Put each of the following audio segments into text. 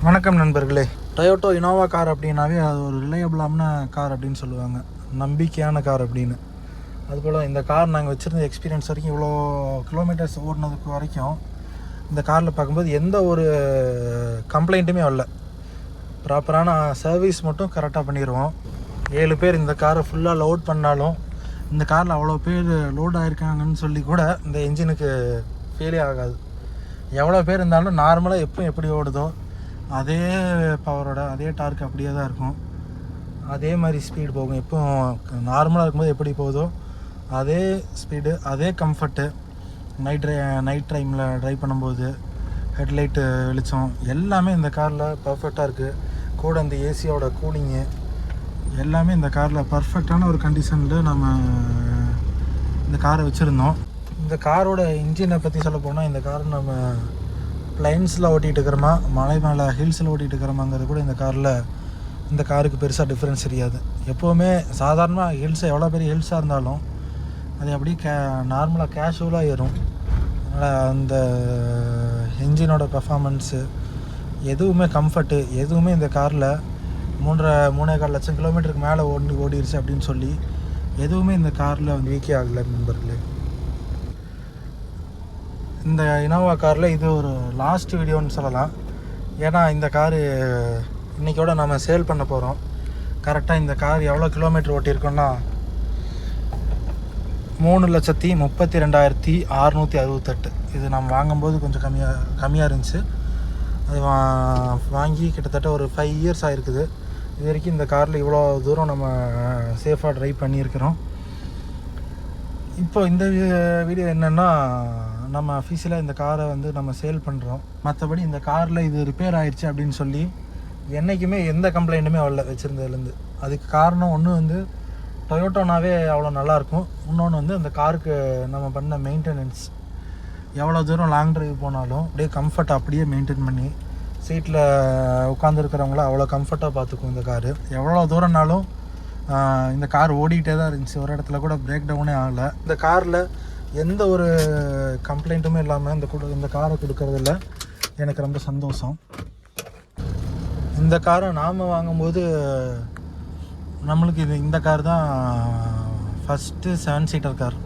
வணக்கம் நண்பர்களே. Toyota Innova car அப்படின்னாவே அது ஒரு ரிலையபிளான கார் அப்படின்னு சொல்லுவாங்க, நம்பிக்கையான கார் அப்படின்னு. அதுபோல் இந்த கார் நாங்கள் வச்சுருந்த எக்ஸ்பீரியன்ஸ் வரைக்கும், இவ்வளோ கிலோமீட்டர்ஸ் ஓடினதுக்கு வரைக்கும் இந்த காரில் பார்க்கும்போது எந்த ஒரு கம்ப்ளைண்ட்டுமே வரல. ப்ராப்பரான சர்வீஸ் மட்டும் கரெக்டாக பண்ணிடுவோம். 7 பேர் இந்த காரை ஃபுல்லாக லோட் பண்ணாலும், இந்த காரில் அவ்வளோ பேர் லோட் ஆகிருக்காங்கன்னு சொல்லி கூட இந்த என்ஜினுக்கு ஃபீலே ஆகாது. எவ்வளோ பேர் இருந்தாலும் நார்மலாக எப்படி ஓடுதோ அதே பவரோட அதே டார்க் அப்படியே தான் இருக்கும். அதே மாதிரி ஸ்பீடு போகும். எப்போ நார்மலாக இருக்கும்போது எப்படி போகுதோ அதே ஸ்பீடு, அதே கம்ஃபர்ட்டு. நைட் டைமில் ட்ரைவ் பண்ணும்போது ஹெட்லைட்டு வெளிச்சம் எல்லாமே இந்த காரில் பர்ஃபெக்டாக இருக்குது. கூட இந்த ஏசியோட கூலிங்கு எல்லாமே இந்த காரில் பர்ஃபெக்டான ஒரு கண்டிஷனில் நம்ம இந்த காரை வச்சுருந்தோம். இந்த காரோட இன்ஜினை பற்றி சொல்ல போனால், இந்த காரை நம்ம ப்ளைன்ஸில் ஓட்டிகிட்டு இருக்கிறோமா, மலை மேலே ஹில்ஸில் ஓட்டிகிட்டு இருக்கிறோமாங்கிறது கூட இந்த காருக்கு பெருசாக டிஃப்ரென்ஸ் தெரியாது. எப்போவுமே சாதாரணமாக எவ்வளோ பெரிய ஹில்ஸாக இருந்தாலும் அது அப்படியே நார்மலாக கேஷுவலாக ஏறும். அதனால் அந்த என்ஜினோட பெர்ஃபார்மன்ஸு எதுவுமே, கம்ஃபர்ட்டு எதுவுமே இந்த காரில் 3.25 லட்சம் கிலோமீட்டருக்கு மேலே ஓடிடுச்சு அப்படின்னு சொல்லி எதுவுமே இந்த காரில் வீக்கே ஆகலை நண்பர்களே. இந்த இனோவா காரில் இது ஒரு லாஸ்ட் வீடியோன்னு சொல்லலாம். ஏன்னா இந்த காரு இன்றைக்கோட நம்ம சேல் பண்ண போகிறோம். கரெக்டாக இந்த கார் எவ்வளோ கிலோமீட்டர் ஓட்டியிருக்கோன்னா 3,32,668. இது நம்ம வாங்கும்போது கொஞ்சம் கம்மியாக இருந்துச்சு. அது வாங்கி கிட்டத்தட்ட ஒரு 5 இயர்ஸ் ஆகிருக்குது. இது வரைக்கும் இந்த காரில் இவ்வளோ தூரம் நம்ம சேஃபாக ட்ரைவ் பண்ணியிருக்கிறோம். இப்போ இந்த வீடியோ என்னென்னா, நம்ம அஃபீஷியலாக இந்த காரை நம்ம சேல் பண்ணுறோம். மற்றபடி இந்த காரில் இது ரிப்பேர் ஆகிடுச்சு அப்படின்னு சொல்லி என்றைக்குமே எந்த கம்ப்ளைண்ட்டுமே வரல வச்சுருந்ததுலேருந்து. அதுக்கு காரணம் ஒன்று டொயோட்டோனாவே அவ்வளோ நல்லாயிருக்கும். இன்னொன்று அந்த காருக்கு நம்ம பண்ண மெயின்டெனன்ஸ். எவ்வளோ தூரம் லாங் ட்ரைவ் போனாலும் அப்படியே கம்ஃபர்ட் அப்படியே மெயின்டைன் பண்ணி சீட்டில் உட்காந்துருக்கிறவங்கள அவ்வளோ கம்ஃபர்ட்டாக பார்த்துக்கும் இந்த காரு. எவ்வளோ தூரம்னாலும் இந்த கார் ஓடிக்கிட்டே தான் இருந்துச்சு. ஒரு இடத்துல கூட பிரேக் டவுனே ஆகலை. இந்த காரில் எந்த ஒரு கம்ப்ளைண்ட்டுமே இல்லாமல் இந்த காரை கொடுக்கறதில்ல எனக்கு ரொம்ப சந்தோஷம். இந்த காரை நாம் வாங்கும்போது நம்மளுக்கு இந்த கார் தான் ஃபஸ்ட்டு 7 சீட்டர் கார்.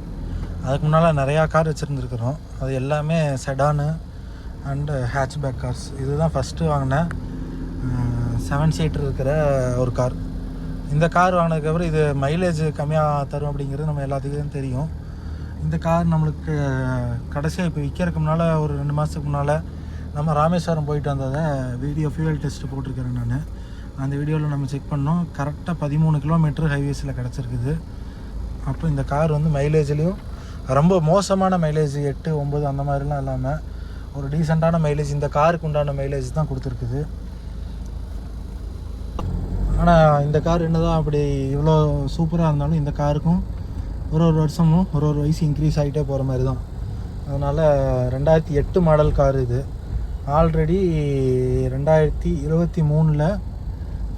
அதுக்கு முன்னால் நிறையா கார் வச்சுருந்துருக்குறோம். அது எல்லாமே செடானு அண்டு ஹேட்ச்பேக் கார்ஸ். இதுதான் ஃபஸ்ட்டு வாங்கின 7 சீட்டர் இருக்கிற ஒரு கார். இந்த கார் வாங்கினதுக்கப்புறம் இது மைலேஜ் கம்மியாக தரும் அப்படிங்கிறது நம்ம எல்லாத்துக்கும் தெரியும். இந்த கார் நம்மளுக்கு கடைசியாக இப்போ விற்கிறதுக்கு முன்னால் ஒரு 2 மாதத்துக்கு முன்னால் நம்ம ராமேஸ்வரம் போயிட்டு வந்ததை ஃபியூவல் டெஸ்ட்டு போட்டிருக்கிறேன் நான். அந்த வீடியோவில் நம்ம செக் பண்ணோம். கரெக்டாக 13 கிலோமீட்டர் ஹைவேஸில் கிடச்சிருக்குது. அப்போ இந்த கார் மைலேஜ்லேயும் ரொம்ப மோசமான மைலேஜ் 8, 9 அந்த மாதிரிலாம் இல்லாமல் ஒரு டீசெண்டான மைலேஜ், இந்த காருக்கு உண்டான மைலேஜ் தான் கொடுத்துருக்குது. ஆனால் இந்த கார் என்ன தான் அப்படி இவ்வளோ சூப்பராக இருந்தாலும் இந்த காருக்கும் ஒரு வருஷமும் ஒரு வயசு இன்க்ரீஸ் ஆகிட்டே போகிற மாதிரி தான். அதனால் 2008 மாடல் கார் இது. ஆல்ரெடி 2023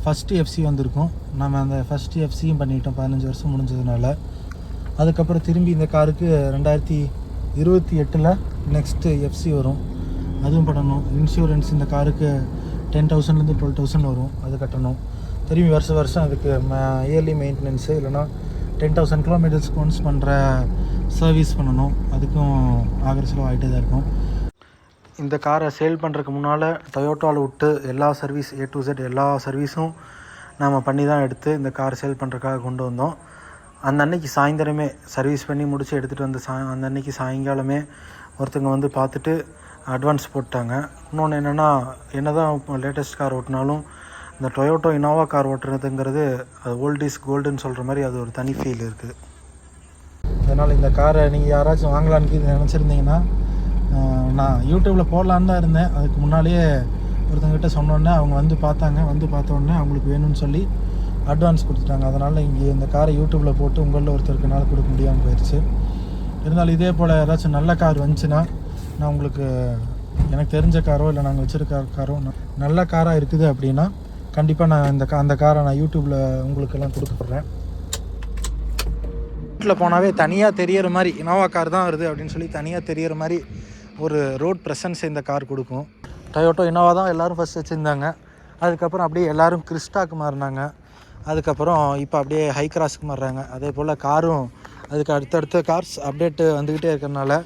ஃபஸ்ட்டு எஃப்சி வந்திருக்கும். நம்ம அந்த ஃபஸ்ட்டு எஃப்சியும் பண்ணிட்டோம் 15 வருஷம் முடிஞ்சதுனால. அதுக்கப்புறம் திரும்பி இந்த காருக்கு 2028 நெக்ஸ்ட்டு எஃப்சி வரும். அதுவும் பண்ணணும். இன்சூரன்ஸ் இந்த காருக்கு 10,000 12,000 வரும். அது கட்டணும். திரும்பி வருஷம் அதுக்கு இயர்லி மெயின்டெனன்ஸு இல்லைனா 10,000 கிலோமீட்டர்ஸ்க்கு ஒன்ஸ் பண்ணுற சர்வீஸ் பண்ணணும். அதுக்கும் ஆகிற செலவு ஆகிட்டே தான் இருக்கும். இந்த காரை சேல் பண்ணுறதுக்கு முன்னால் டொயோட்டோவில் விட்டு எல்லா சர்வீஸ் A to Z எல்லா சர்வீஸும் நம்ம பண்ணி தான் எடுத்து இந்த கார் சேல் பண்ணுறதுக்காக கொண்டு வந்தோம். அந்த அன்னைக்கு சாயந்தரமே சர்வீஸ் பண்ணி முடித்து எடுத்துகிட்டு வந்து அந்த அன்னைக்கு சாயங்காலமே ஒருத்தங்க பார்த்துட்டு அட்வான்ஸ் போட்டாங்க. இன்னொன்று என்ன தான் லேட்டஸ்ட் கார் ஓட்டினாலும் இந்த டொயோட்டோ இனோவா கார் ஓட்டுறதுங்கிறது அது ஓல்ட் இஸ் கோல்டுன்னு சொல்கிற மாதிரி அது ஒரு தனி ஃபீல் இருக்குது. அதனால் இந்த காரை நீங்கள் யாராச்சும் வாங்கலான்னு நினச்சிருந்தீங்கன்னா, நான் யூடியூப்பில் போடலான்னு தான் இருந்தேன். அதுக்கு முன்னாலேயே ஒருத்தங்கிட்ட சொன்னோன்னே அவங்க பார்த்தோன்னே அவங்களுக்கு வேணும்னு சொல்லி அட்வான்ஸ் கொடுத்துட்டாங்க. அதனால் இங்கே இந்த காரை யூடியூப்பில் போட்டு உங்களில் ஒருத்தருக்குனால கொடுக்க முடியாமல் போயிடுச்சு. இருந்தாலும் இதே போல் ஏதாச்சும் நல்ல கார் வந்துச்சுன்னா நான் உங்களுக்கு, எனக்கு தெரிஞ்ச காரோ இல்லை நாங்கள் வச்சுருக்க காரோ நல்ல காராக இருக்குது அப்படின்னா கண்டிப்பாக நான் அந்த காரை நான் யூடியூப்பில் உங்களுக்கெல்லாம் கொடுக்கப்படுறேன். வீட்டில் போனாவே தனியாக தெரிகிற மாதிரி இனோவா கார் தான் வருது அப்படின்னு சொல்லி தனியாக தெரிகிற மாதிரி ஒரு ரோட் ப்ரெசன்ஸ் இந்த கார் கொடுக்கும். டொயோட்டோ இனோவா தான் எல்லோரும் ஃபஸ்ட் வச்சுருந்தாங்க. அதுக்கப்புறம் அப்படியே எல்லோரும் கிறிஸ்டாக்கு மாறினாங்க. அதுக்கப்புறம் இப்போ அப்படியே ஹை கிராஸுக்கு மாறுறாங்க. அதே போல் காரும் அதுக்கு அடுத்தடுத்த கார்ஸ் அப்டேட்டு வந்துக்கிட்டே இருக்கிறனால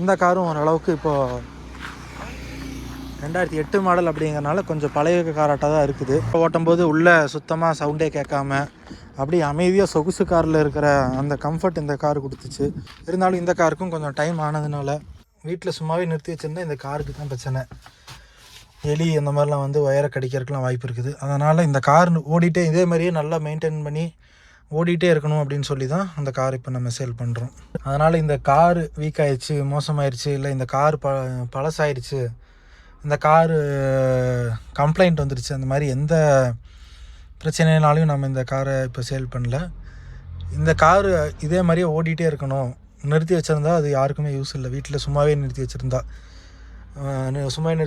இந்த காரும் ஓரளவுக்கு இப்போது 2008 மாடல் அப்படிங்கிறனால கொஞ்சம் பழைய காராட்டாக தான் இருக்குது. ஓட்டும்போது உள்ளே சுத்தமாக சவுண்டே கேட்காம அப்படி அமைதியாக சொகுசு காரில் இருக்கிற அந்த கம்ஃபர்ட் இந்த கார் கொடுத்துச்சு. இருந்தாலும் இந்த காருக்கும் கொஞ்சம் டைம் ஆனதுனால வீட்டில் சும்மாவே நிறுத்தி வச்சுருந்தா இந்த காருக்கு தான் பிரச்சனை. எலி அந்த மாதிரிலாம் வந்து ஒயரை கடிக்கிறதுக்கெலாம் வாய்ப்பு இருக்குது. அதனால் இந்த கார் ஓடிட்டே இதே மாதிரியே நல்லா மெயின்டைன் பண்ணி ஓடிட்டே இருக்கணும் அப்படின்னு சொல்லி தான் அந்த கார் இப்போ நம்ம சேல் பண்ணுறோம். அதனால் இந்த கார் வீக் ஆயிடுச்சு, மோசமாயிருச்சு, இல்லை இந்த கார் பழசாயிருச்சு, இந்த காரு கம்ப்ளைண்ட் வந்துடுச்சு, அந்த மாதிரி எந்த பிரச்சனைனாலையும் நம்ம இந்த காரை இப்போ சேல் பண்ணல. இந்த காரு இதே மாதிரியே ஓடிட்டே இருக்கணும். நிறுத்தி வச்சுருந்தா அது யாருக்குமே யூஸ் இல்லை. வீட்டில் சும்மாவே நிறுத்தி வச்சுருந்தா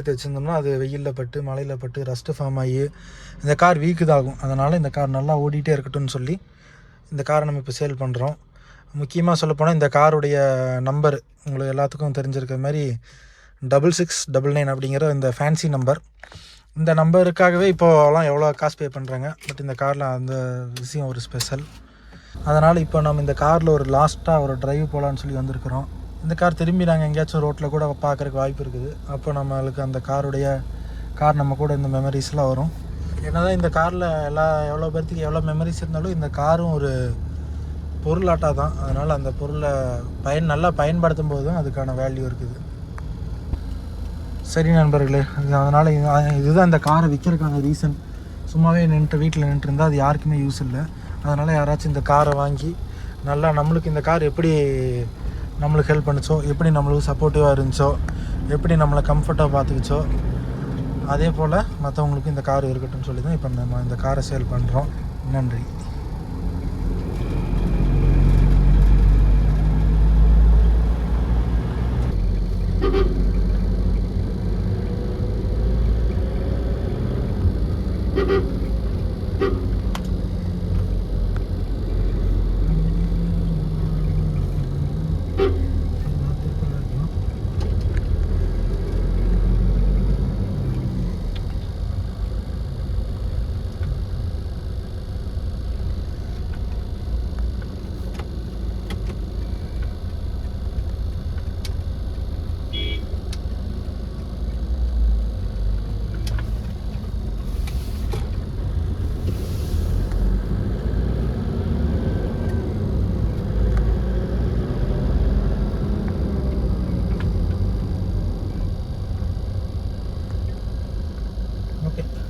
வச்சுருந்தோம்னா அது வெயிலில் பட்டு மழையில் பட்டு ரஸ்ட்டு ஃபார்ம் ஆகி இந்த கார் வீக்குதாகும். அதனால் இந்த கார் நல்லா ஓடிட்டே இருக்கட்டும்னு சொல்லி இந்த காரை நம்ம இப்போ சேல் பண்ணுறோம். முக்கியமாக சொல்லப்போனால் இந்த காருடைய நம்பர் உங்களுக்கு எல்லாத்துக்கும் தெரிஞ்சிருக்கிற மாதிரி 6699 அப்படிங்கிற இந்த ஃபேன்சி நம்பர். இந்த நம்பருக்காகவே இப்போலாம் எவ்வளோ காசு பே பண்ணுறாங்க. பட் இந்த காரில் அந்த விஷயம் ஒரு ஸ்பெஷல். அதனால் இப்போ நம்ம இந்த காரில் ஒரு லாஸ்ட்டாக ஒரு ட்ரைவ் போகலான்னு சொல்லி வந்திருக்கிறோம். இந்த கார் திரும்பி நாங்கள் எங்கேயாச்சும் ரோட்டில் கூட பார்க்குறக்கு வாய்ப்பு இருக்குது. அப்போ நம்மளுக்கு அந்த கார் நம்ம கூட இந்த மெமரிஸ்லாம் வரும். என்ன தான் இந்த காரில் எவ்வளோ பேர்த்துக்கு எவ்வளோ மெமரிஸ் இருந்தாலும் இந்த காரும் ஒரு பொருளாட்டாக தான். அதனால் அந்த பொருளை நல்லா பயன்படுத்தும் போது தான் அதுக்கான வேல்யூ இருக்குது. சரி நண்பர்களே, அதனால் இதுதான் இந்த காரை விற்கிறதுக்கான ரீசன். சும்மாவே வீட்டில் நின்றுருந்தால் அது யாருக்குமே யூஸ் இல்லை. அதனால் யாராச்சும் இந்த காரை வாங்கி நல்லா நம்மளுக்கு இந்த கார் எப்படி நம்மளுக்கு ஹெல்ப் பண்ணிச்சோ, எப்படி நம்மளுக்கு சப்போர்ட்டிவாக இருந்துச்சோ, எப்படி நம்மளை கம்ஃபர்ட்டாக பார்த்துக்கிச்சோ, அதே போல் மற்றவங்களுக்கு இந்த கார் இருக்கட்டும் சொல்லி தான் இப்போ நம்ம இந்த காரை சேல் பண்ணுறோம். நன்றி. Okay.